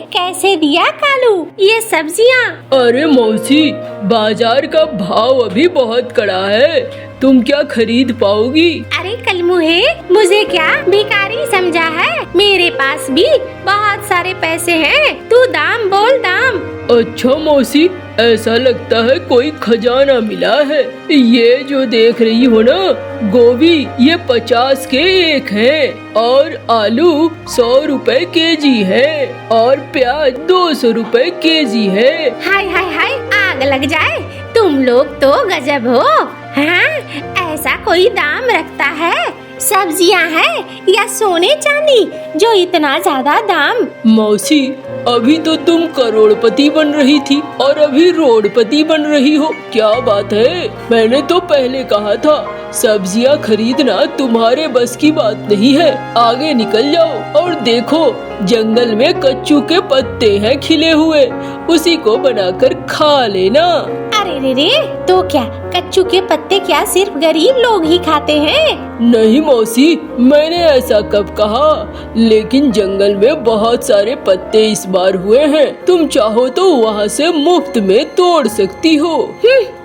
कैसे दिया कालू ये सब्जियाँ? अरे मौसी, बाजार का भाव अभी बहुत कड़ा है, तुम क्या खरीद पाओगी? अरे कलमुहे, मुझे क्या भिखारी समझा है? मेरे पास भी बहुत सारे पैसे हैं, तू दाम बोल दाम। अच्छा मौसी, ऐसा लगता है कोई खजाना मिला है। ये जो देख रही हो ना, गोभी ये 50 के एक है, और आलू 100 रुपए केजी है, और प्याज 200 रुपए केजी है। हाय हाय हाय, आग लग जाए, तुम लोग तो गजब हो। हाँ, ऐसा कोई दाम रखता है? सब्जियां हैं या सोने चांदी जो इतना ज्यादा दाम? मौसी, अभी तो तुम करोड़पति बन रही थी और अभी रोडपति बन रही हो, क्या बात है? मैंने तो पहले कहा था, सब्जियां खरीदना तुम्हारे बस की बात नहीं है। आगे निकल जाओ और देखो, जंगल में कच्चू के पत्ते हैं खिले हुए, उसी को बनाकर खा लेना। अरे रे रे, तो क्या कच्चू के पत्ते क्या सिर्फ गरीब लोग ही खाते हैं? नहीं मौसी, मैंने ऐसा कब कहा, लेकिन जंगल में बहुत सारे पत्ते इस बार हुए हैं, तुम चाहो तो वहाँ से मुफ्त में तोड़ सकती हो।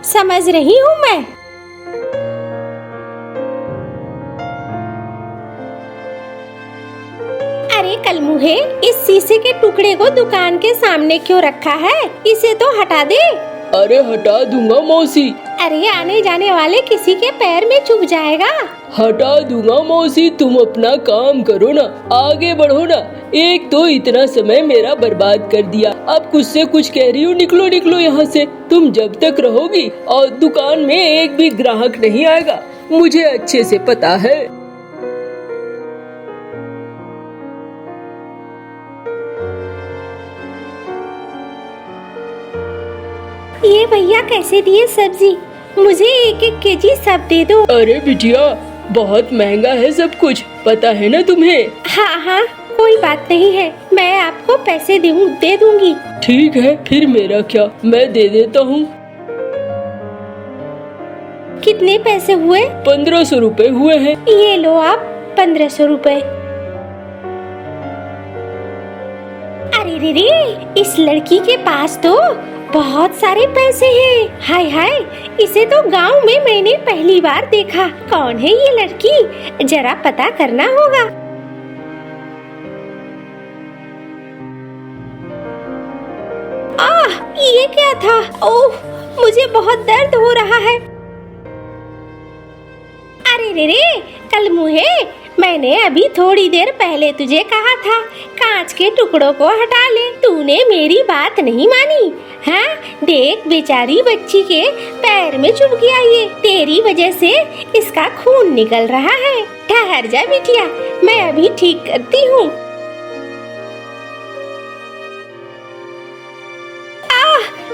समझ रही हूँ मैं। अरे कलमुहे, इस शीशे के टुकड़े को दुकान के सामने क्यों रखा है? इसे तो हटा दे। अरे हटा दूंगा मौसी। अरे आने जाने वाले किसी के पैर में चुभ जाएगा। हटा दूंगा मौसी, तुम अपना काम करो ना, आगे बढ़ो ना। एक तो इतना समय मेरा बर्बाद कर दिया, अब कुछ से कुछ कह रही हो, निकलो निकलो यहाँ से। तुम जब तक रहोगी और दुकान में एक भी ग्राहक नहीं आएगा, मुझे अच्छे से पता है। ये भैया कैसे दिए सब्जी? मुझे 1-1 केजी सब दे दो। अरे बिटिया, बहुत महंगा है सब कुछ, पता है ना तुम्हें? हाँ हाँ, कोई बात नहीं है, मैं आपको पैसे दे दूंगी। ठीक है, फिर मेरा क्या, मैं दे देता हूँ। कितने पैसे हुए? 1500 रुपए हुए हैं। ये लो आप 1500 रुपए। अरे रे रे, इस लड़की के पास तो बहुत सारे पैसे हैं। हाय हाय, इसे तो गांव में मैंने पहली बार देखा। कौन है ये लड़की? जरा पता करना होगा। आह, ये क्या था? ओह, मुझे बहुत दर्द हो रहा है। अरे रे रे, कलमुहे, मैंने अभी थोड़ी देर पहले तुझे कहा था कांच के टुकड़ों को हटा ले, तूने मेरी बात नहीं मानी। हाँ, देख बेचारी बच्ची के पैर में चुभ गया, ये तेरी वजह से इसका खून निकल रहा है। ठहर जा बिटिया, मैं अभी ठीक करती हूँ।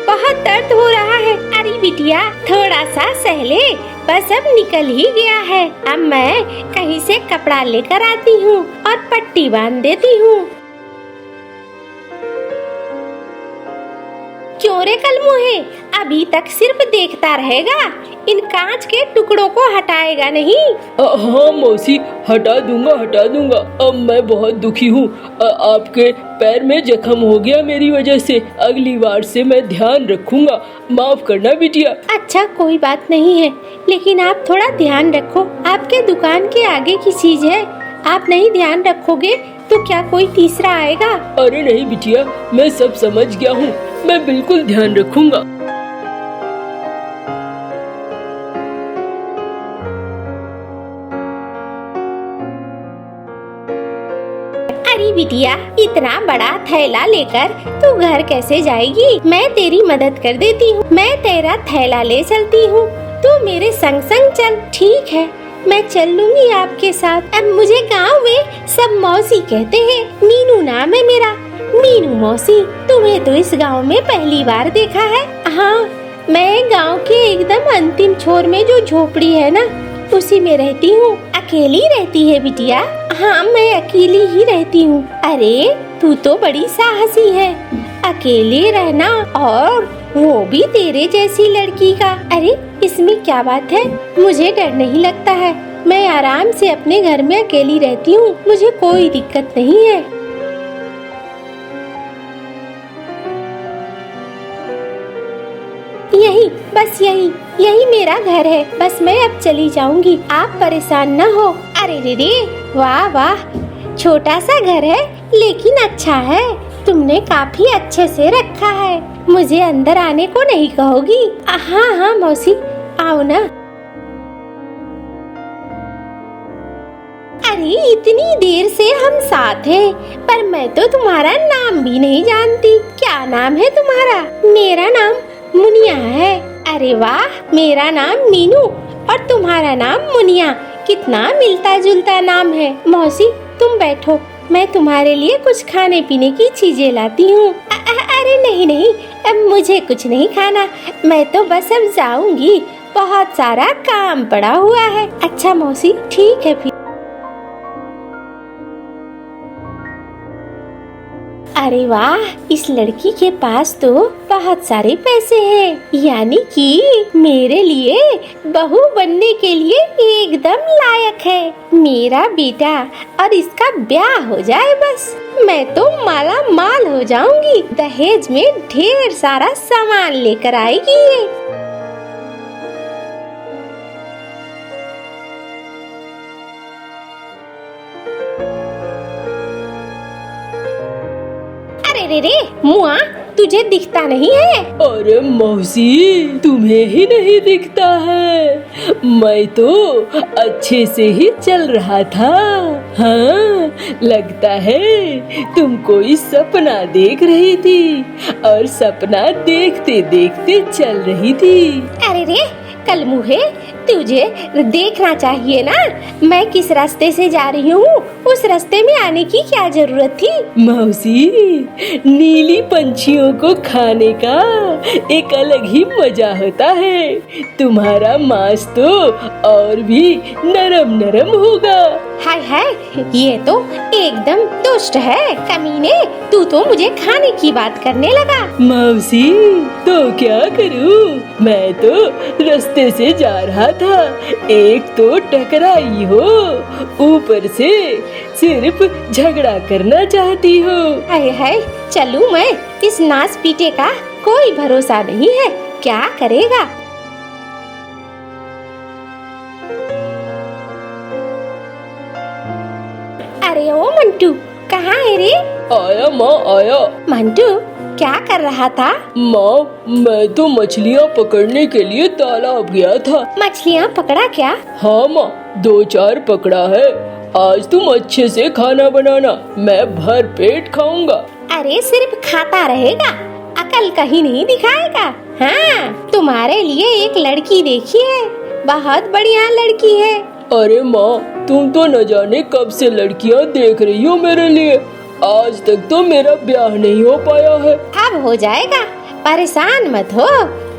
बहुत दर्द हो रहा है। अरे बिटिया, थोड़ा सा सह ले, बस अब निकल ही गया है। अब मैं कहीं से कपड़ा लेकर आती हूँ और पट्टी बांध देती हूँ। क्यों रे कलमुहे, अभी तक सिर्फ देखता रहेगा, इन कांच के टुकड़ों को हटाएगा नहीं? हाँ मौसी, हटा दूंगा। अब मैं बहुत दुखी हूँ, आपके पैर में जख्म हो गया मेरी वजह से, अगली बार से मैं ध्यान रखूंगा, माफ करना बिटिया। अच्छा, कोई बात नहीं है, लेकिन आप थोड़ा ध्यान रखो, आपके दुकान के आगे की चीज है, आप नहीं ध्यान रखोगे तो क्या कोई तीसरा आएगा? अरे नहीं बिटिया, मैं सब समझ गया हूँ, मैं बिल्कुल ध्यान रखूंगा। अरे बिटिया, इतना बड़ा थैला लेकर तू घर कैसे जाएगी? मैं तेरी मदद कर देती हूँ, मैं तेरा थैला ले चलती हूँ, तू मेरे संग संग चल। ठीक है, मैं चल लूंगी आपके साथ। अब मुझे गांव में सब मौसी कहते हैं, मीनू नाम है मेरा, मीनू मौसी। तुम्हें तो इस गांव में पहली बार देखा है। हाँ, मैं गांव के एकदम अंतिम छोर में जो झोपड़ी है ना, उसी में रहती हूँ। अकेली रहती है बिटिया? हाँ, मैं अकेली ही रहती हूँ। अरे तू तो बड़ी साहसी है, अकेले रहना, और वो भी तेरे जैसी लड़की का। अरे इसमें क्या बात है, मुझे डर नहीं लगता है, मैं आराम से अपने घर में अकेली रहती हूँ, मुझे कोई दिक्कत नहीं है। बस यही यही मेरा घर है। बस मैं अब चली जाऊंगी, आप परेशान न हो। अरे रे रे, वाह वाह, छोटा सा घर है लेकिन अच्छा है। तुमने काफी अच्छे से रखा है। मुझे अंदर आने को नहीं कहोगी? हाँ हाँ मौसी, आओ ना। अरे इतनी देर से हम साथ हैं, पर मैं तो तुम्हारा नाम भी नहीं जानती। क्या नाम है तुम्हारा? मेरा नाम मुनिया है। अरे वाह, मेरा नाम मीनू और तुम्हारा नाम मुनिया। कितना मिलता जुलता नाम है। मौसी तुम बैठो, मैं तुम्हारे लिए कुछ खाने पीने की चीजें लाती हूँ। अरे नहीं नहीं, अब मुझे कुछ नहीं खाना। मैं तो बस अब जाऊंगी, बहुत सारा काम पड़ा हुआ है। अच्छा मौसी, ठीक है फिर। अरे वाह, इस लड़की के पास तो बहुत सारे पैसे हैं, यानी कि मेरे लिए बहू बनने के लिए एकदम लायक है। मेरा बेटा और इसका ब्याह हो जाए बस, मैं तो माला माल हो जाऊंगी। दहेज में ढेर सारा सामान लेकर आएगी ये। अरे रे मुआ, तुझे दिखता नहीं है? अरे मौसी, तुम्हें ही नहीं दिखता है? मैं तो अच्छे से ही चल रहा था। हाँ, लगता है तुम कोई सपना देख रही थी और सपना देखते देखते चल रही थी। अरे रे कल मुहे, तुझे देखना चाहिए ना, मैं किस रास्ते से जा रही हूँ। उस रास्ते में आने की क्या जरूरत थी? मौसी, नीली पंछियों को खाने का एक अलग ही मजा होता है। तुम्हारा मांस तो और भी नरम नरम होगा। हाय हाय, ये तो एकदम दुष्ट है। कमीने, तू तो मुझे खाने की बात करने लगा। मौसी, तो क्या करूं? मैं तो रास्ते से जा रहा था, एक तो टकराई हो, ऊपर से सिर्फ झगड़ा करना चाहती हो। हाय हाय, चलूं मैं? इस नास पीटे का कोई भरोसा नहीं है, क्या करेगा। अरे ओ मंटू, कहाँ है रे? आया माँ, आया। मंटू, क्या कर रहा था? माँ, मैं तो मछलियाँ पकड़ने के लिए तालाब गया था। मछलियाँ पकड़ा क्या? हाँ माँ, 2-4 पकड़ा है। आज तुम अच्छे से खाना बनाना, मैं भर पेट खाऊंगा। अरे सिर्फ खाता रहेगा, अकल कहीं नहीं दिखाएगा। हाँ, तुम्हारे लिए एक लड़की देखी है, बहुत बढ़िया लड़की है। अरे माँ, तुम तो न जाने कब से लड़कियाँ देख रही हो मेरे लिए, आज तक तो मेरा ब्याह नहीं हो पाया है। अब हो जाएगा, परेशान मत हो।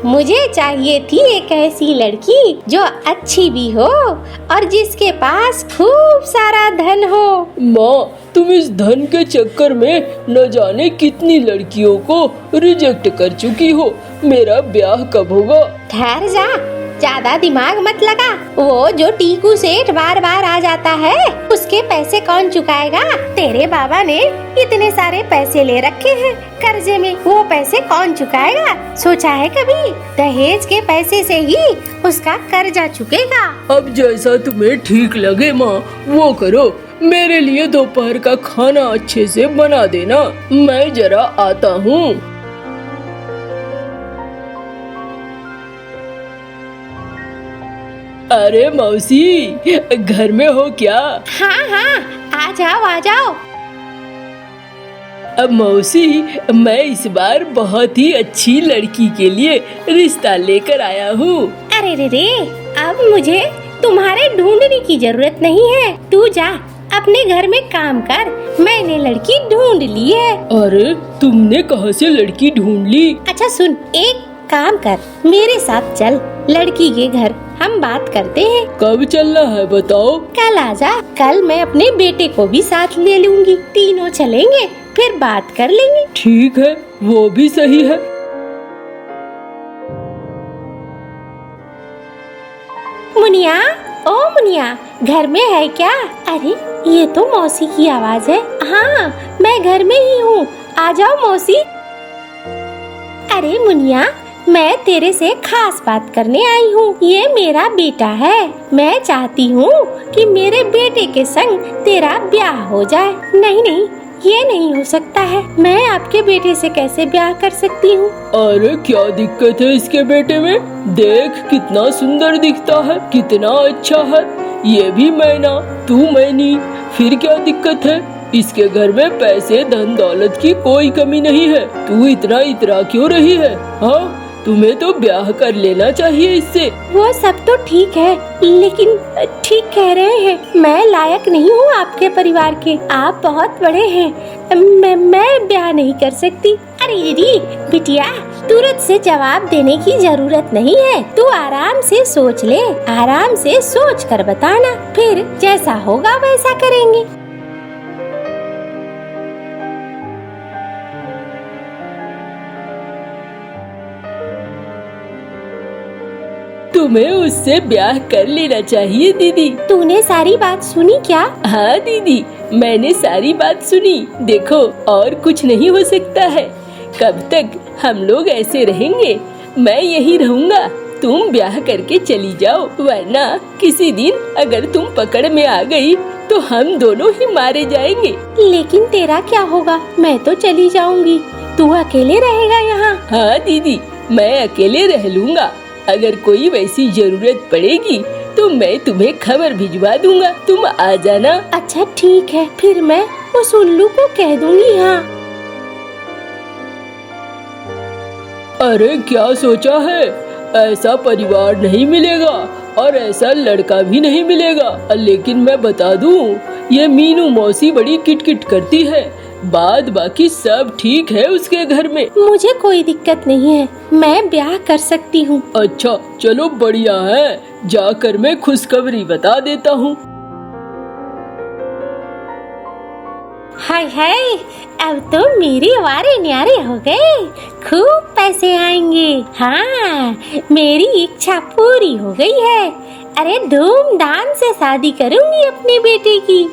मुझे चाहिए थी एक ऐसी लड़की जो अच्छी भी हो और जिसके पास खूब सारा धन हो। माँ, तुम इस धन के चक्कर में न जाने कितनी लड़कियों को रिजेक्ट कर चुकी हो। मेरा ब्याह कब होगा? ठहर जा, ज्यादा दिमाग मत लगा। वो जो टीकू सेठ बार बार आ जाता है, उसके पैसे कौन चुकाएगा? तेरे बाबा ने इतने सारे पैसे ले रखे हैं कर्जे में, वो पैसे कौन चुकाएगा? सोचा है कभी? दहेज के पैसे से ही उसका कर्जा चुकेगा। अब जैसा तुम्हें ठीक लगे माँ, वो करो। मेरे लिए दोपहर का खाना अच्छे से बना देना, मैं जरा आता हूँ। अरे मौसी, घर में हो क्या? हाँ हाँ, आ जाओ आ जाओ। अब मौसी, मैं इस बार बहुत ही अच्छी लड़की के लिए रिश्ता लेकर आया हूँ। अरे रे रे, अब मुझे तुम्हारे ढूंढने की जरूरत नहीं है। तू जा अपने घर में काम कर, मैंने लड़की ढूंढ ली है। अरे तुमने कहाँ से लड़की ढूंढ ली? अच्छा सुन, एक काम कर, मेरे साथ चल लड़की के घर, हम बात करते हैं। कब चलना है बताओ? कल आजा, कल मैं अपने बेटे को भी साथ ले लूंगी, तीनों चलेंगे, फिर बात कर लेंगे। ठीक है, वो भी सही है। मुनिया, ओ मुनिया, घर में है क्या? अरे ये तो मौसी की आवाज है। हाँ, मैं घर में ही हूँ, आ जाओ मौसी। अरे मुनिया, मैं तेरे से खास बात करने आई हूँ। ये मेरा बेटा है। मैं चाहती हूँ कि मेरे बेटे के संग तेरा ब्याह हो जाए। नहीं नहीं, ये नहीं हो सकता है। मैं आपके बेटे से कैसे ब्याह कर सकती हूँ? अरे क्या दिक्कत है इसके बेटे में? देख कितना सुंदर दिखता है, कितना अच्छा है। ये भी मैना, तू मैनी, फिर क्या दिक्कत है? इसके घर में पैसे धन दौलत की कोई कमी नहीं है। तू इतना इतरा क्यों रही है? हाँ, तुम्हें तो ब्याह कर लेना चाहिए इससे। वो सब तो ठीक है, लेकिन ठीक कह रहे हैं, मैं लायक नहीं हूँ आपके परिवार के। आप बहुत बड़े हैं। मैं ब्याह नहीं कर सकती। अरे दीदी, बिटिया, तुरंत से जवाब देने की जरूरत नहीं है। तू आराम से सोच ले, आराम से सोच कर बताना, फिर जैसा होगा वैसा करेंगे। तुम्हें उससे ब्याह कर लेना चाहिए दीदी। तूने सारी बात सुनी क्या? हाँ दीदी, मैंने सारी बात सुनी। देखो, और कुछ नहीं हो सकता है। कब तक हम लोग ऐसे रहेंगे? मैं यही रहूँगा, तुम ब्याह करके चली जाओ। वरना किसी दिन अगर तुम पकड़ में आ गई तो हम दोनों ही मारे जाएंगे। लेकिन तेरा क्या होगा? मैं तो चली जाऊंगी, तू अकेले रहेगा यहाँ। हाँ दीदी, मैं अकेले रह लूँगा। अगर कोई वैसी जरूरत पड़ेगी तो मैं तुम्हें खबर भिजवा दूंगा, तुम आ जाना। अच्छा ठीक है, फिर मैं उस उल्लू को कह दूंगी। हाँ। अरे क्या सोचा है? ऐसा परिवार नहीं मिलेगा और ऐसा लड़का भी नहीं मिलेगा। लेकिन मैं बता दूं, ये मीनू मौसी बड़ी किटकिट करती है। बाद बाकी सब ठीक है उसके घर में। मुझे कोई दिक्कत नहीं है, मैं ब्याह कर सकती हूँ। अच्छा चलो, बढ़िया है। जाकर मैं खुशखबरी बता देता हूँ। हाय हाय, अब तो मेरे वारे न्यारे हो गए। खूब पैसे आएंगे। हाँ, मेरी इच्छा पूरी हो गई है। अरे धूमधाम से शादी करूंगी अपने बेटे की।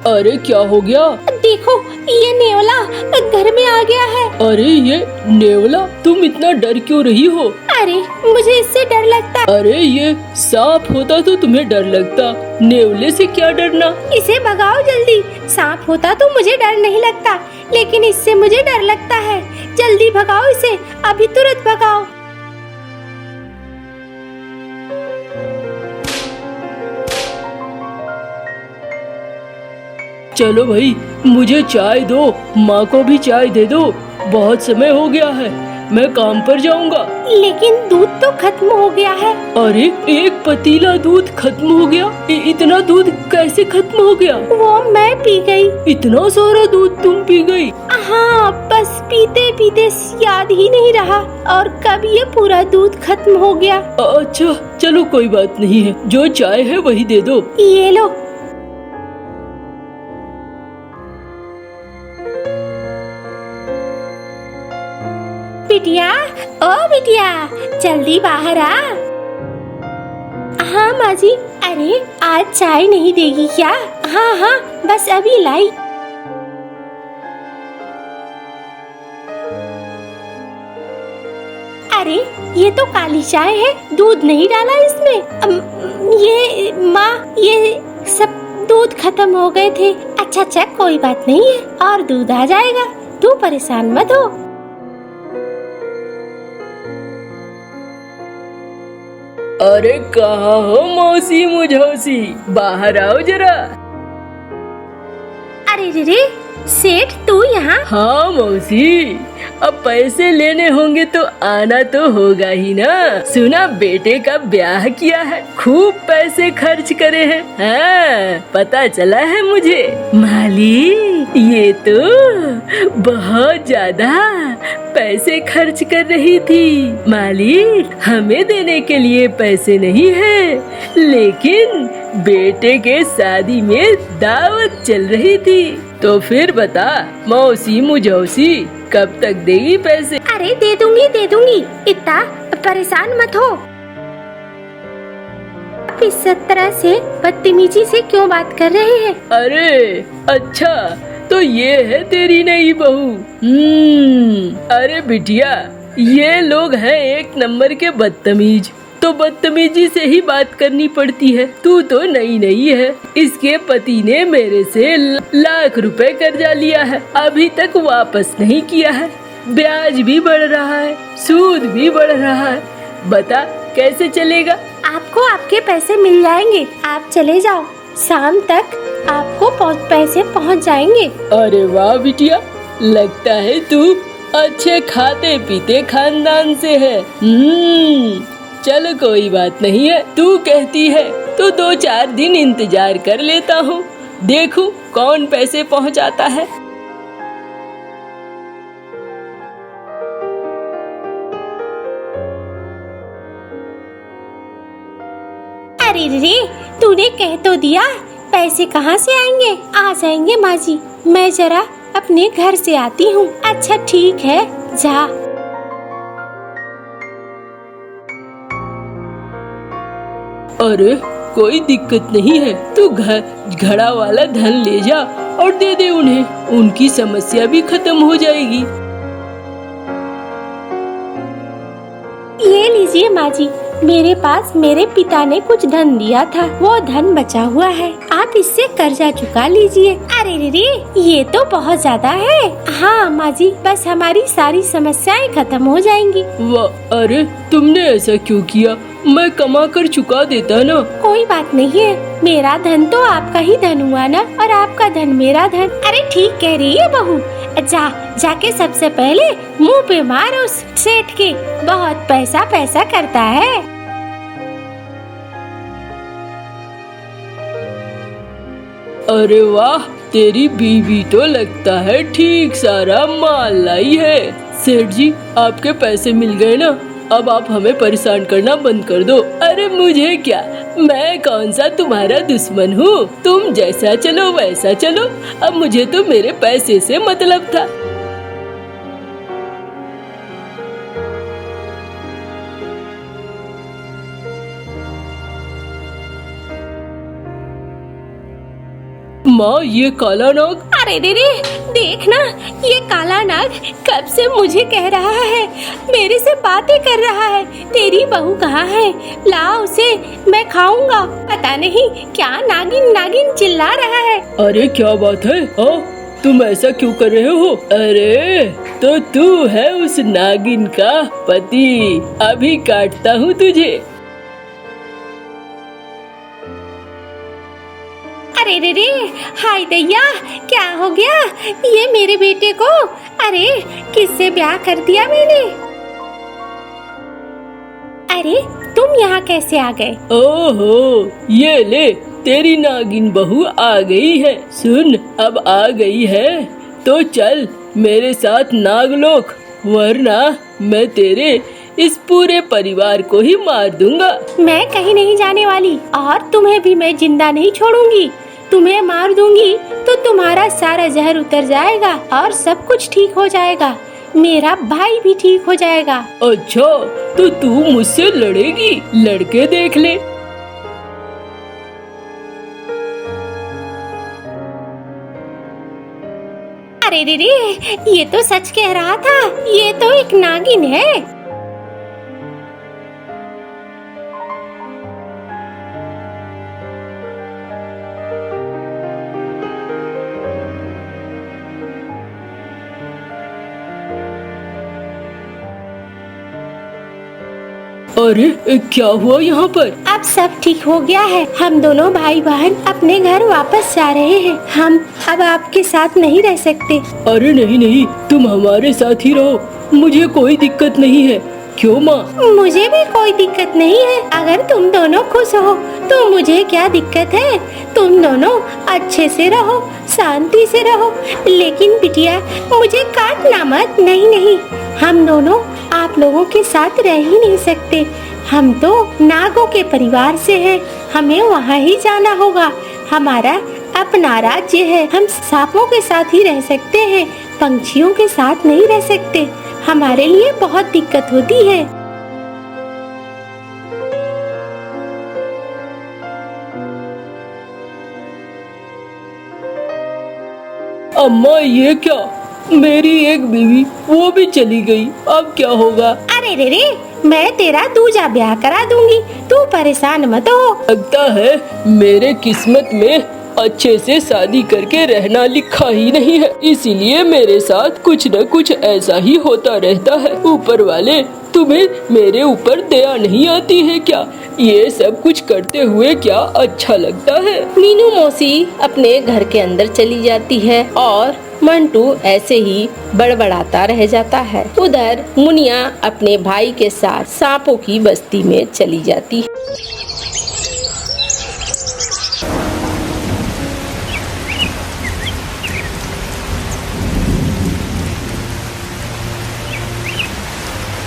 अरे क्या हो गया? देखो, ये नेवला घर में आ गया है। अरे ये नेवला, तुम इतना डर क्यों रही हो? अरे मुझे इससे डर लगता। अरे ये सांप होता तो तुम्हें डर लगता, नेवले से क्या डरना? इसे भगाओ जल्दी। सांप होता तो मुझे डर नहीं लगता, लेकिन इससे मुझे डर लगता है। जल्दी भगाओ इसे, अभी तुरंत भगाओ। चलो भाई, मुझे चाय दो, माँ को भी चाय दे दो। बहुत समय हो गया है, मैं काम पर जाऊंगा। लेकिन दूध तो खत्म हो गया है। अरे एक पतीला दूध खत्म हो गया? इतना दूध कैसे खत्म हो गया? वो मैं पी गई। इतना सारा दूध तुम पी गई? हाँ, बस पीते पीते याद ही नहीं रहा और कब ये पूरा दूध खत्म हो गया। अच्छा चलो, कोई बात नहीं है। जो चाय है वही दे दो। ये लो। बिटिया, ओ बिटिया, जल्दी बाहर आ। हाँ माँ जी। अरे आज चाय नहीं देगी क्या? हाँ हाँ, बस अभी लाई। अरे ये तो काली चाय है, दूध नहीं डाला इसमें। ये माँ, ये सब दूध खत्म हो गए थे। अच्छा, कोई बात नहीं है, और दूध आ जाएगा, तू परेशान मत हो। अरे कहाँ हो मौसी मुझौसी, बाहर आओ जरा। अरे रे, सेठ तू यहाँ? हाँ मौसी, अब पैसे लेने होंगे तो आना तो होगा ही ना। सुना बेटे का ब्याह किया है, खूब पैसे खर्च करे हैं। हाँ, पता चला है मुझे। माली, ये तो बहुत ज्यादा पैसे खर्च कर रही थी। मालिक, हमें देने के लिए पैसे नहीं है, लेकिन बेटे के शादी में दावत चल रही थी। तो फिर बता मौसी मुझौसी कब तक देगी पैसे? अरे दे दूंगी, इतना परेशान मत हो। आप इस तरह से बदतमीजी से क्यों बात कर रहे हैं? अरे अच्छा, तो ये है तेरी नई बहू। अरे बिटिया, ये लोग हैं एक नंबर के बदतमीज, तो बदतमीजी से ही बात करनी पड़ती है। तू तो नई है। इसके पति ने मेरे से लाख रुपए कर्जा लिया है, अभी तक वापस नहीं किया है। ब्याज भी बढ़ रहा है, सूद भी बढ़ रहा है। बता कैसे चलेगा? आपको आपके पैसे मिल जाएंगे, आप चले जाओ, शाम तक आपको पैसे पहुंच जाएंगे। अरे वाह बिटिया, लगता है तू अच्छे खाते पीते खानदान से है। चलो कोई बात नहीं है, तू कहती है तो 2-4 दिन इंतजार कर लेता हूँ, देखूं कौन पैसे पहुँचाता है। अरे रे, तूने कह तो दिया, पैसे कहाँ से आएंगे? आ जाएंगे माँ जी, मैं जरा अपने घर से आती हूँ। अच्छा ठीक है, जा। अरे कोई दिक्कत नहीं है, तू घड़ा वाला धन ले जा और दे दे उन्हें, उनकी समस्या भी खत्म हो जाएगी। ये लीजिए माँ जी, मेरे पास मेरे पिता ने कुछ धन दिया था, वो धन बचा हुआ है, आप इससे कर्जा चुका लीजिए। अरे रे, ये तो बहुत ज्यादा है। हाँ माँ जी, बस हमारी सारी समस्याएं खत्म हो जाएंगी। वाह, अरे तुमने ऐसा क्यों किया? मैं कमा कर चुका देता ना। कोई बात नहीं है, मेरा धन तो आपका ही धन हुआ ना, और आपका धन मेरा धन। अरे ठीक कह रही है बहू, जाके सबसे पहले मुंह पे मार उस सेठ के, बहुत पैसा करता है। अरे वाह, तेरी बीवी तो लगता है ठीक सारा माल लाई है। सेठ जी, आपके पैसे मिल गए ना, अब आप हमें परेशान करना बंद कर दो। अरे मुझे क्या, मैं कौन सा तुम्हारा दुश्मन हूँ? तुम जैसा चलो वैसा चलो, अब मुझे तो मेरे पैसे से मतलब था। माँ, ये काला नाग। अरे रे, देखना, ये काला नाग कब से मुझे कह रहा है, मेरे से बातें कर रहा है। तेरी बहू कहाँ है? ला उसे, मैं खाऊंगा। पता नहीं क्या नागिन चिल्ला रहा है। अरे क्या बात है? तुम ऐसा क्यों कर रहे हो? अरे तो तू है उस नागिन का पति, अभी काटता हूँ तुझे। अरे रे, हाय दैया, क्या हो गया ये मेरे बेटे को? अरे किससे ब्याह कर दिया मैंने? अरे तुम यहाँ कैसे आ गए? ओहो, ये ले, तेरी नागिन बहू आ गई है। सुन, अब आ गई है तो चल मेरे साथ नागलोक, वरना मैं तेरे इस पूरे परिवार को ही मार दूंगा। मैं कहीं नहीं जाने वाली, और तुम्हें भी मैं जिंदा नहीं छोड़ूंगी। तुम्हें मार दूंगी तो तुम्हारा सारा जहर उतर जाएगा और सब कुछ ठीक हो जाएगा, मेरा भाई भी ठीक हो जाएगा। अच्छा, तो तू मुझसे लड़ेगी? लड़के देख ले। अरे रे, ये तो सच कह रहा था, ये तो एक नागिन है। अरे क्या हुआ यहाँ पर? अब सब ठीक हो गया है, हम दोनों भाई बहन अपने घर वापस जा रहे हैं। हम अब आपके साथ नहीं रह सकते। अरे नहीं, तुम हमारे साथ ही रहो, मुझे कोई दिक्कत नहीं है। क्यों माँ? मुझे भी कोई दिक्कत नहीं है, अगर तुम दोनों खुश हो तो मुझे क्या दिक्कत है। तुम दोनों अच्छे से रहो, शांति से रहो, लेकिन बिटिया मुझे काटना मत। नहीं, हम दोनों आप लोगों के साथ रह ही नहीं सकते। हम तो नागों के परिवार से हैं, हमें वहाँ ही जाना होगा। हमारा अपना राज्य है, हम सांपों के साथ ही रह सकते हैं, पंछियों के साथ नहीं रह सकते। हमारे लिए बहुत दिक्कत होती है। अम्मा ये क्या, मेरी एक बीवी वो भी चली गई, अब क्या होगा? अरे रे रे, मैं तेरा दूजा ब्याह करा दूंगी, तू परेशान मत हो। लगता है मेरे किस्मत में अच्छे से शादी करके रहना लिखा ही नहीं है, इसीलिए मेरे साथ कुछ न कुछ ऐसा ही होता रहता है। ऊपर वाले, तुम्हें मेरे ऊपर दया नहीं आती है क्या? ये सब कुछ करते हुए क्या अच्छा लगता है? मीनू मौसी अपने घर के अंदर चली जाती है और मंटू ऐसे ही बड़बड़ाता रह जाता है। उधर मुनिया अपने भाई के साथ सांपों की बस्ती में चली जाती है।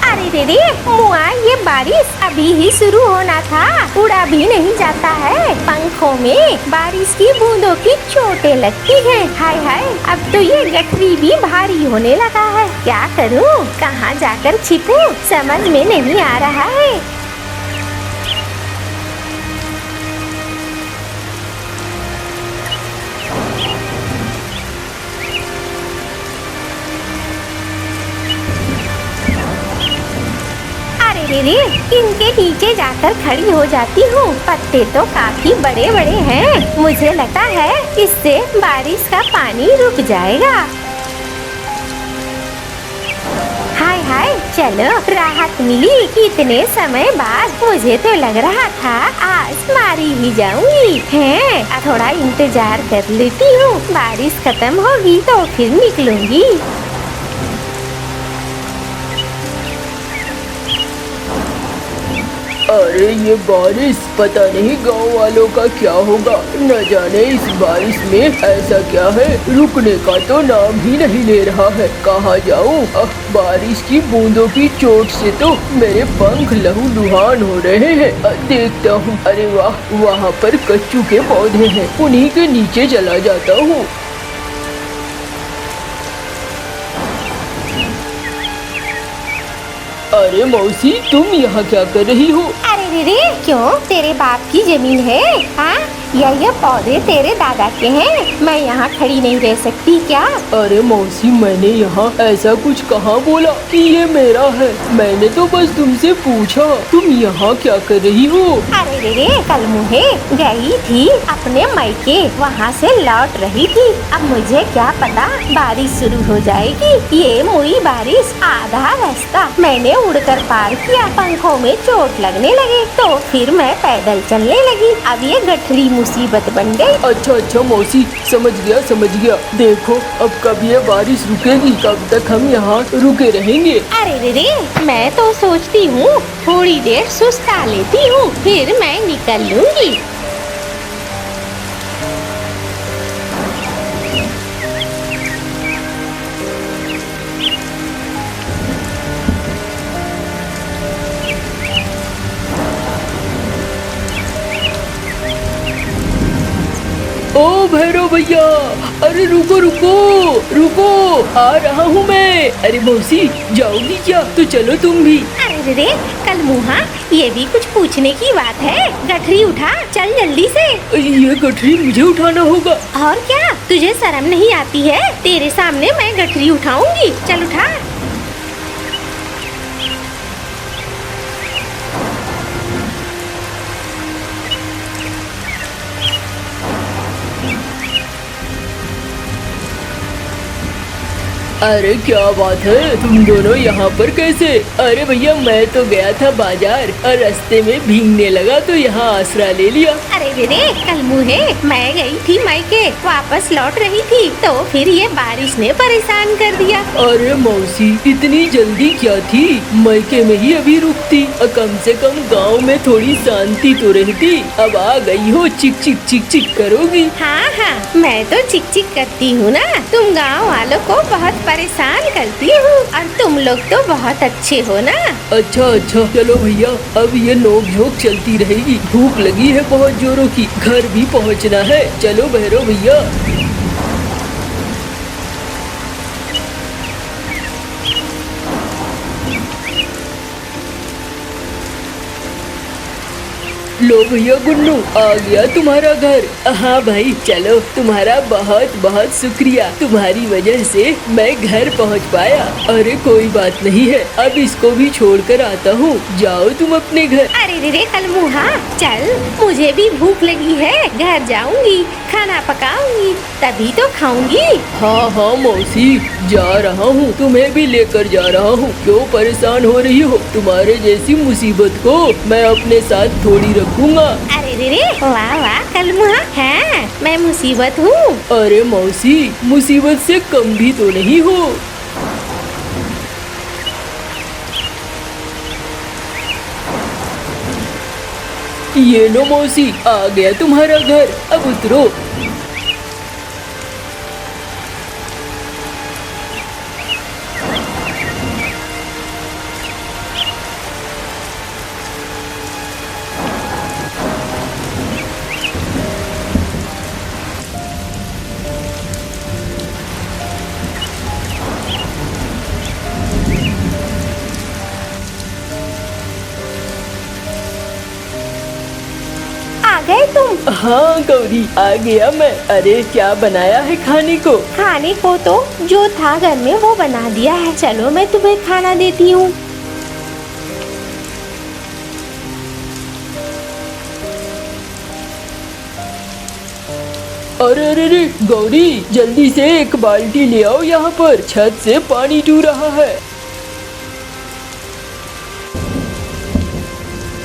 अरे रे मुआ, ये बारिश अभी ही शुरू होना था, उड़ा भी नहीं जाता है। पंखों में बारिश की बूंदों की चोटें लगती हैं। हाय हाय, अब तो ये गठरी भी भारी होने लगा है। क्या करूं, कहाँ जाकर छिपूं, समझ में नहीं आ रहा है। अरे रे, इनके नीचे जाकर खड़ी हो जाती हूँ। पत्ते तो काफी बड़े बड़े हैं, मुझे लगता है इससे बारिश का पानी रुक जाएगा। हाय हाय, चलो राहत मिली। इतने समय बाद मुझे तो लग रहा था आज मारी ही जाऊंगी। हैं, थोड़ा इंतजार कर लेती हूँ, बारिश खत्म होगी तो फिर निकलूंगी। अरे ये बारिश, पता नहीं गांव वालों का क्या होगा। न जाने इस बारिश में ऐसा क्या है, रुकने का तो नाम ही नहीं ले रहा है। कहाँ जाऊँ? बारिश की बूंदों की चोट से तो मेरे पंख लहूलुहान हो रहे हैं। देखता हूँ, अरे वाह, वहाँ पर कच्चू के पौधे हैं, उन्हीं के नीचे चला जाता हूँ। अरे मौसी, तुम यहाँ क्या कर रही हो? अरे रे, क्यों, तेरे बाप की जमीन है? हाँ, ये पौधे तेरे दादा के हैं, मैं यहाँ खड़ी नहीं रह सकती क्या? अरे मौसी, मैंने यहाँ ऐसा कुछ कहाँ बोला कि ये मेरा है। मैंने तो बस तुमसे पूछा, तुम यहाँ क्या कर रही हो? अरे रे, कल मुझे गई थी अपने मायके, वहाँ से लौट रही थी। अब मुझे क्या पता बारिश शुरू हो जाएगी। ये मुई बारिश आधा रास्ता मैंने उड़कर पार किया, पंखों में चोट लगने लगी तो फिर मैं पैदल चलने लगी। अब ये गठरी मुसीबत बन गई। अच्छा मौसी, समझ गया। देखो अब कब ये बारिश रुकेगी, कब तक हम यहाँ रुके रहेंगे? अरे रे, मैं तो सोचती हूँ थोड़ी देर सुस्ता लेती हूँ, फिर मैं निकल लूंगी। ओ भैरव भैया, अरे रुको, आ रहा हूँ मैं। अरे मौसी, जाओगी क्या? तो चलो तुम भी। अरे रे, कल मुहा, ये भी कुछ पूछने की बात है। गठरी उठा, चल जल्दी से। ये गठरी मुझे उठाना होगा? और क्या, तुझे शर्म नहीं आती है? तेरे सामने मैं गठरी उठाऊंगी, चल उठा। अरे क्या बात है, तुम दोनों यहाँ पर कैसे? अरे भैया, मैं तो गया था बाजार और रास्ते में भीगने लगा तो यहाँ आसरा ले लिया। अरे रे, कल मुहे, मैं गई थी मायके, वापस लौट रही थी तो फिर ये बारिश ने परेशान कर दिया। अरे मौसी, इतनी जल्दी क्या थी? मायके में ही अभी रुकती, कम से कम गांव में थोड़ी शांति तो रहती। अब आ गई हो, चिक चिक करोगी। हाँ, मैं तो चिक चिक करती हूँ ना। तुम गाँव वालों को बहुत परेशान करती हूँ और तुम लोग तो बहुत अच्छे हो ना। अच्छा अच्छा, चलो भैया, अब ये नोक झोंक चलती रहेगी। भूख लगी है बहुत जोरों की, घर भी पहुंचना है। चलो भैरव भैया। लो भैया गुन्नू, आ गया तुम्हारा घर। हाँ भाई, चलो, तुम्हारा बहुत बहुत शुक्रिया। तुम्हारी वजह से मैं घर पहुँच पाया। अरे कोई बात नहीं है, अब इसको भी छोड़कर आता हूँ। जाओ तुम अपने घर। अरे रे कलमुहा, चल, मुझे भी भूख लगी है, घर जाऊंगी, खाना पकाऊंगी, तभी तो खाऊंगी। हाँ हाँ मौसी, जा रहा हूँ, तुम्हें भी लेकर जा रहा हूँ। क्यों परेशान हो रही हो? तुम्हारे जैसी मुसीबत को मैं अपने साथ थोड़ी रखूंगा। अरे रे, वाह वाह कलमुहा, है मैं मुसीबत हूँ? अरे मौसी, मुसीबत से कम भी तो नहीं हो। ये लो मौसी, आ गया तुम्हारा घर, अब उतरो। आ गए तुम? हाँ गौरी, आ गया मैं। अरे क्या बनाया है खाने को? खाने को तो जो था घर में वो बना दिया है। चलो मैं तुम्हें खाना देती हूँ। अरे अरे अरे गौरी, जल्दी से एक बाल्टी ले आओ, यहाँ पर छत से पानी टू रहा है।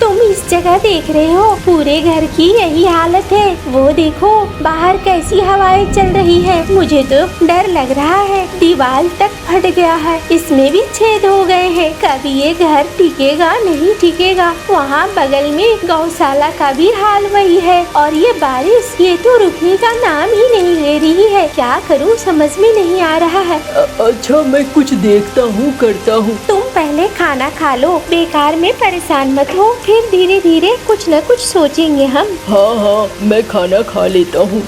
तुम इस जगह देख रहे हो, पूरे घर की यही हालत है। वो देखो बाहर कैसी हवाएं चल रही है। मुझे तो डर लग रहा है, दीवार तक फट गया है, इसमें भी छेद हो गए हैं। कभी ये घर टिकेगा नहीं टिकेगा। वहाँ बगल में गौशाला का भी हाल वही है। और ये बारिश, ये तो रुकने का नाम ही नहीं ले रही है। क्या करूँ समझ में नहीं आ रहा है। अच्छा, मैं कुछ देखता हूँ, करता हूँ। तुम पहले खाना खा लो, बेकार में परेशान मत हो, फिर धीरे धीरे कुछ न कुछ सोचेंगे हम। हाँ हाँ, मैं खाना खा लेता हूँ।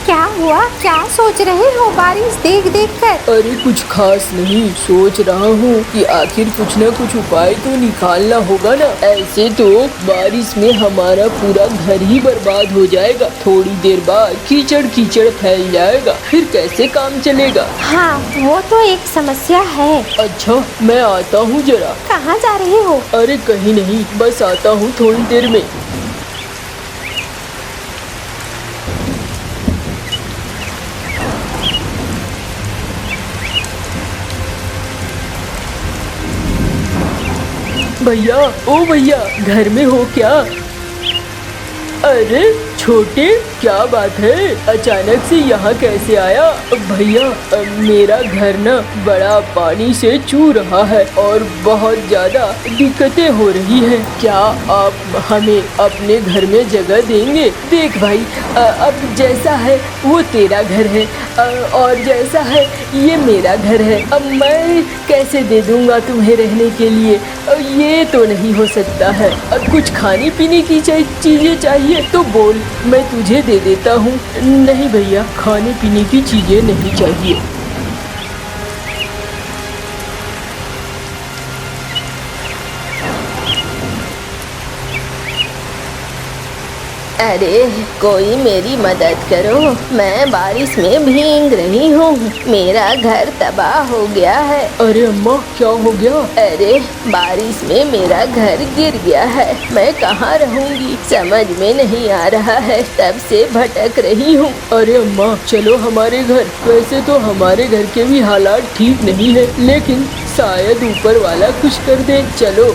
क्या हुआ? क्या सोच रहे हो बारिश देख देख कर? अरे कुछ खास नहीं, सोच रहा हूँ कि आखिर कुछ न कुछ उपाय तो निकालना होगा ना। ऐसे तो बारिश में हमारा पूरा घर ही बर्बाद हो जाएगा। थोड़ी देर बाद कीचड़ कीचड़ फैल जाएगा, फिर कैसे काम चलेगा? हाँ, वो तो एक समस्या है। अच्छा, मैं आता हूँ जरा। कहाँ जा रहे हो? अरे कहीं नहीं, बस आता हूँ थोड़ी देर में। भैया, ओ भैया, घर में हो क्या? अरे छोटे, क्या बात है, अचानक से यहाँ कैसे आया? भैया, मेरा घर ना बड़ा पानी से चू रहा है और बहुत ज्यादा दिक्कतें हो रही हैं। क्या आप हमें अपने घर में जगह देंगे? देख भाई, अब जैसा है वो तेरा घर है और जैसा है ये मेरा घर है। अब मैं कैसे दे दूँगा तुम्हें रहने के लिए? ये तो नहीं हो सकता है। कुछ खाने पीने की चीज़ें चाहिए तो बोल, मैं तुझे दे देता हूँ। नहीं भैया, खाने पीने की चीजें नहीं चाहिए। अरे कोई मेरी मदद करो, मैं बारिश में भीग रही हूँ, मेरा घर तबाह हो गया है। अरे अम्मा, क्या हो गया? अरे बारिश में मेरा घर गिर गया है, मैं कहाँ रहूँगी समझ में नहीं आ रहा है, तब से भटक रही हूँ। अरे अम्मा, चलो हमारे घर। वैसे तो हमारे घर के भी हालात ठीक नहीं है, लेकिन शायद ऊपर वाला कुछ कर दे। चलो।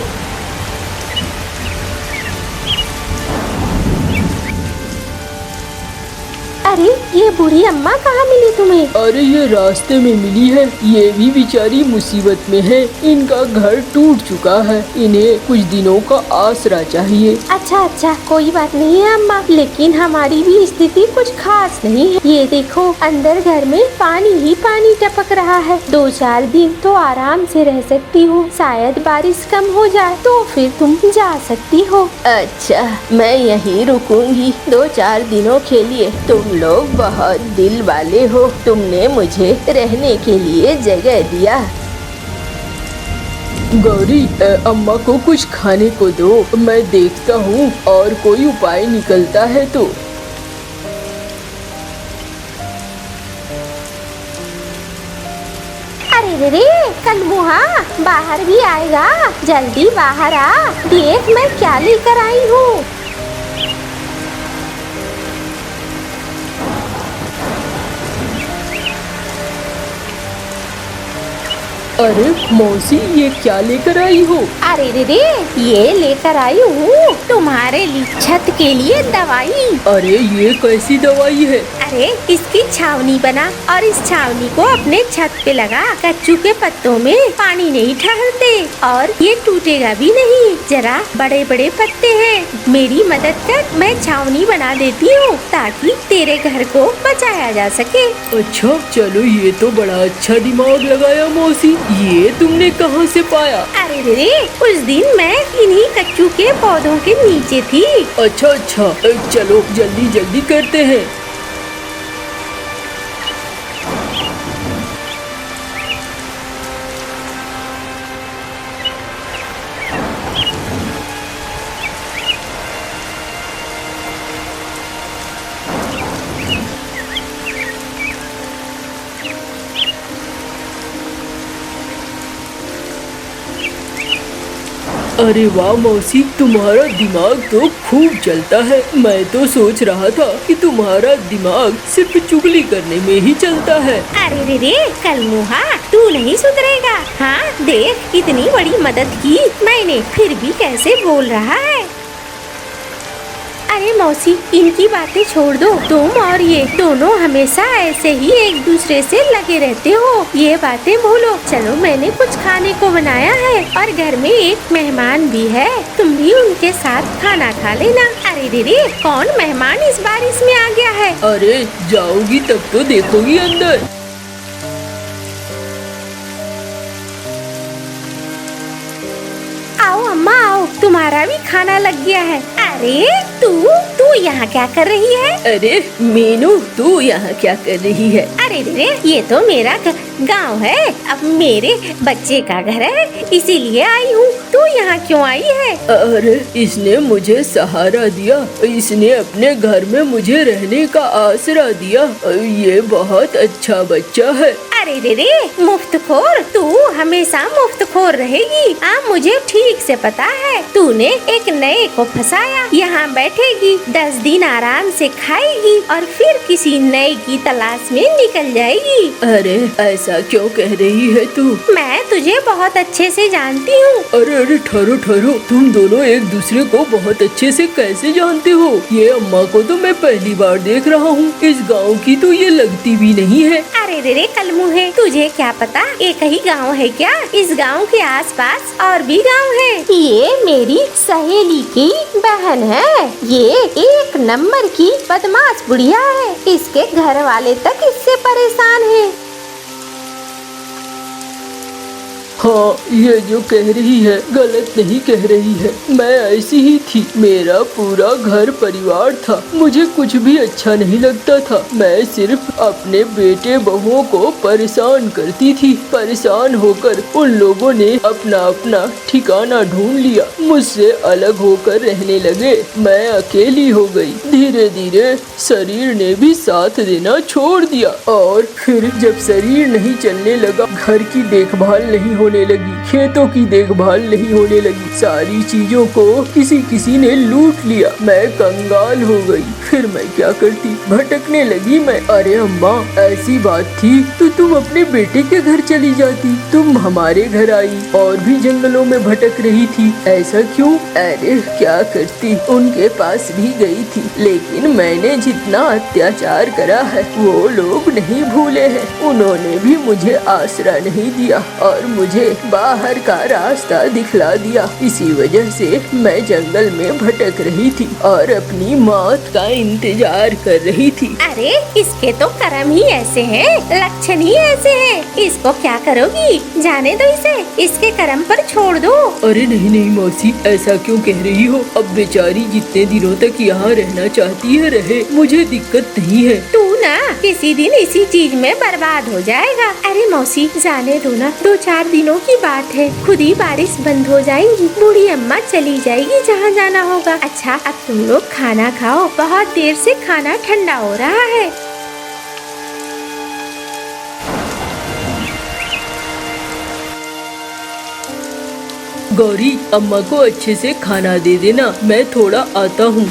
अरे ये बूढ़ी अम्मा कहाँ मिली तुम्हें? अरे ये रास्ते में मिली है। ये भी बेचारी मुसीबत में है। इनका घर टूट चुका है। इन्हें कुछ दिनों का आसरा चाहिए। अच्छा अच्छा, कोई बात नहीं है अम्मा, लेकिन हमारी भी स्थिति कुछ खास नहीं है। ये देखो, अंदर घर में पानी ही पानी टपक रहा है। 2-4 दिन तो आराम से रह सकती हूँ। शायद बारिश कम हो जाए तो फिर तुम जा सकती हो। अच्छा, मैं यहीं रुकूंगी 2-4 दिनों के लिए। तुम लोग बहुत दिल वाले हो। तुमने मुझे रहने के लिए जगह दिया। गौरी, अम्मा को कुछ खाने को दो। मैं देखता हूँ और कोई उपाय निकलता है तो। अरे रे, कलमुहा बाहर भी आएगा। जल्दी बाहर आ, देख मैं क्या लेकर आई हूँ। अरे मौसी, ये क्या लेकर आई हो? अरे रे, ये लेकर आई हूँ तुम्हारे लिए छत के लिए दवाई। अरे ये कैसी दवाई है? अरे इसकी छावनी बना और इस छावनी को अपने छत पे लगा। कच्चू के पत्तों में पानी नहीं ठहरते और ये टूटेगा भी नहीं। जरा बड़े बड़े पत्ते हैं, मेरी मदद कर, मैं छावनी बना देती हूँ ताकि तेरे घर को बचाया जा सके। अच्छा चलो, ये तो बड़ा अच्छा दिमाग लगाया मौसी। ये तुमने कहाँ से पाया? अरे रे, उस दिन मैं इन्हीं कच्चू के पौधों के नीचे थी। अच्छा अच्छा, चलो जल्दी जल्दी करते हैं। अरे वाह मौसी, तुम्हारा दिमाग तो खूब चलता है। मैं तो सोच रहा था कि तुम्हारा दिमाग सिर्फ चुगली करने में ही चलता है। अरे रे, कलमुहा तू नहीं सुधरेगा। हाँ देख, इतनी बड़ी मदद की मैंने, फिर भी कैसे बोल रहा है। अरे मौसी, इनकी बातें छोड़ दो। तुम और ये दोनों हमेशा ऐसे ही एक दूसरे से लगे रहते हो। ये बातें भूलो। चलो, मैंने कुछ खाने को बनाया है और घर में एक मेहमान भी है। तुम भी उनके साथ खाना खा लेना। अरे रे, कौन मेहमान इस बारिश में आ गया है? अरे जाओगी तब तो देखोगी अंदर। आओ अम्मा आओ, तुम्हारा भी खाना लग गया है। अरे तू यहाँ क्या कर रही है? अरे मीनू, तू यहाँ क्या कर रही है? अरे रे, ये तो मेरा गांव है। अब मेरे बच्चे का घर है, इसीलिए आई हूँ। तू यहाँ क्यों आई है? अरे इसने मुझे सहारा दिया। इसने अपने घर में मुझे रहने का आसरा दिया। ये बहुत अच्छा बच्चा है। अरे रे, मुफ्तखोर, तू हमेशा मुफ्तखोर रहेगी। मुझे ठीक से पता है। तूने एक नए को फंसाया, यहाँ बैठेगी, 10 दिन आराम से खाएगी और फिर किसी नए की तलाश में निकल जाएगी। अरे ऐसा क्यों कह रही है तू? मैं तुझे बहुत अच्छे से जानती हूँ। अरे ठहरो ठहरो, तुम दोनों एक दूसरे को बहुत अच्छे से कैसे जानते हो? ये अम्मा को तो मैं पहली बार देख रहा हूँ। इस गाँव की तो ये लगती भी नहीं है। अरे रे कलमुहे, तुझे क्या पता एक ही गांव है क्या? इस गांव के आसपास और भी गांव है। ये मेरी सहेली की बहन है। ये एक नंबर की बदमाश बुढ़िया है। इसके घर वाले तक इससे परेशान है। हाँ, ये जो कह रही है गलत नहीं कह रही है। मैं ऐसी ही थी। मेरा पूरा घर परिवार था। मुझे कुछ भी अच्छा नहीं लगता था। मैं सिर्फ अपने बेटे बहुओं को परेशान करती थी। परेशान होकर उन लोगों ने अपना अपना ठिकाना ढूंढ लिया। मुझसे अलग होकर रहने लगे। मैं अकेली हो गई। धीरे धीरे शरीर ने भी साथ देना छोड़ दिया और फिर जब शरीर नहीं चलने लगा, घर की देखभाल नहीं होने लगी, खेतों की देखभाल नहीं होने लगी, सारी चीजों को किसी ने लूट लिया। मैं कंगाल हो गई, फिर मैं क्या करती, भटकने लगी मैं। अरे अम्मा, ऐसी बात थी तो तुम अपने बेटे के घर चली जाती, तुम हमारे घर आई और भी जंगलों में भटक रही थी, ऐसा क्यों? अरे क्या करती, उनके पास भी गई थी, लेकिन मैंने जितना अत्याचार करा है वो लोग नहीं भूले हैं। उन्होंने भी मुझे आसरा नहीं दिया और मुझे बाहर का रास्ता दिखला दिया। इसी वजह से मैं जंगल में भटक रही थी और अपनी मौत का इंतजार कर रही थी। अरे इसके तो कर्म ही ऐसे हैं, लक्षण ही ऐसे हैं, इसको क्या करोगी? जाने दो इसे, इसके कर्म पर छोड़ दो। अरे नहीं नहीं मौसी, ऐसा क्यों कह रही हो? अब बेचारी जितने दिनों तक यहाँ रहना चाहती है रहे, मुझे दिक्कत नहीं है। तू ना किसी दिन इसी चीज में बर्बाद हो जाएगा। अरे मौसी जाने दो ना, 2-4 दिनों की बात है, खुद ही बारिश बंद हो जाएगी, बूढ़ी अम्मा चली जाएगी जहाँ जाना होगा। अच्छा अब तुम लोग खाना खाओ, बहुत देर से खाना ठंडा हो रहा है। गौरी, अम्मा को अच्छे से खाना दे देना, मैं थोड़ा आता हूँ।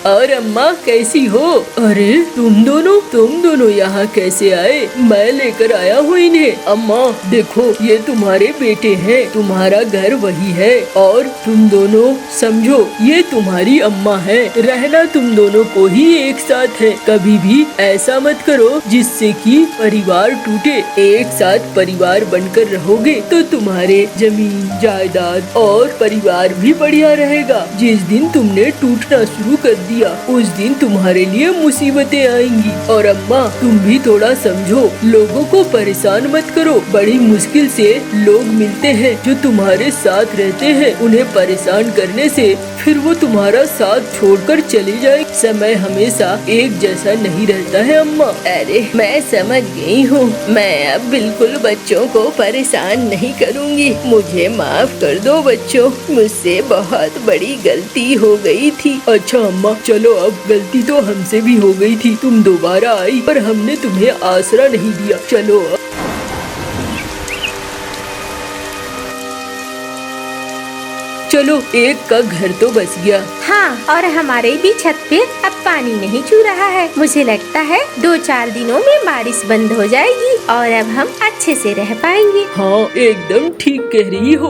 और अम्मा कैसी हो? अरे तुम दोनों यहाँ कैसे आए? मैं लेकर आया हूँ इन्हें। अम्मा देखो, ये तुम्हारे बेटे हैं, तुम्हारा घर वही है और तुम दोनों समझो ये तुम्हारी अम्मा है। रहना तुम दोनों को ही एक साथ है, कभी भी ऐसा मत करो जिससे कि परिवार टूटे। एक साथ परिवार बनकर रहोगे तो तुम्हारे जमीन जायदाद और परिवार भी बढ़िया रहेगा। जिस दिन तुमने टूटना शुरू कर दिया उस दिन तुम्हारे लिए मुसीबतें आएंगी। और अम्मा तुम भी थोड़ा समझो, लोगों को परेशान मत करो। बड़ी मुश्किल से लोग मिलते हैं जो तुम्हारे साथ रहते हैं, उन्हें परेशान करने से फिर वो तुम्हारा साथ छोड़कर चले जाए। समय हमेशा एक जैसा नहीं रहता है अम्मा। अरे मैं समझ गई हूँ, मैं अब बिल्कुल बच्चों को परेशान नहीं करूँगी। मुझे माफ कर दो बच्चों, मुझसे बहुत बड़ी गलती हो गई थी। अच्छा अम्मा चलो, अब गलती तो हमसे भी हो गई थी, तुम दोबारा आई पर हमने तुम्हें आसरा नहीं दिया। चलो अब। चलो, एक का घर तो बस गया। हाँ, और हमारे भी छत पे अब पानी नहीं चू रहा है। मुझे लगता है 2-4 दिनों में बारिश बंद हो जाएगी और अब हम अच्छे से रह पाएंगे। हाँ एकदम ठीक कह रही हो।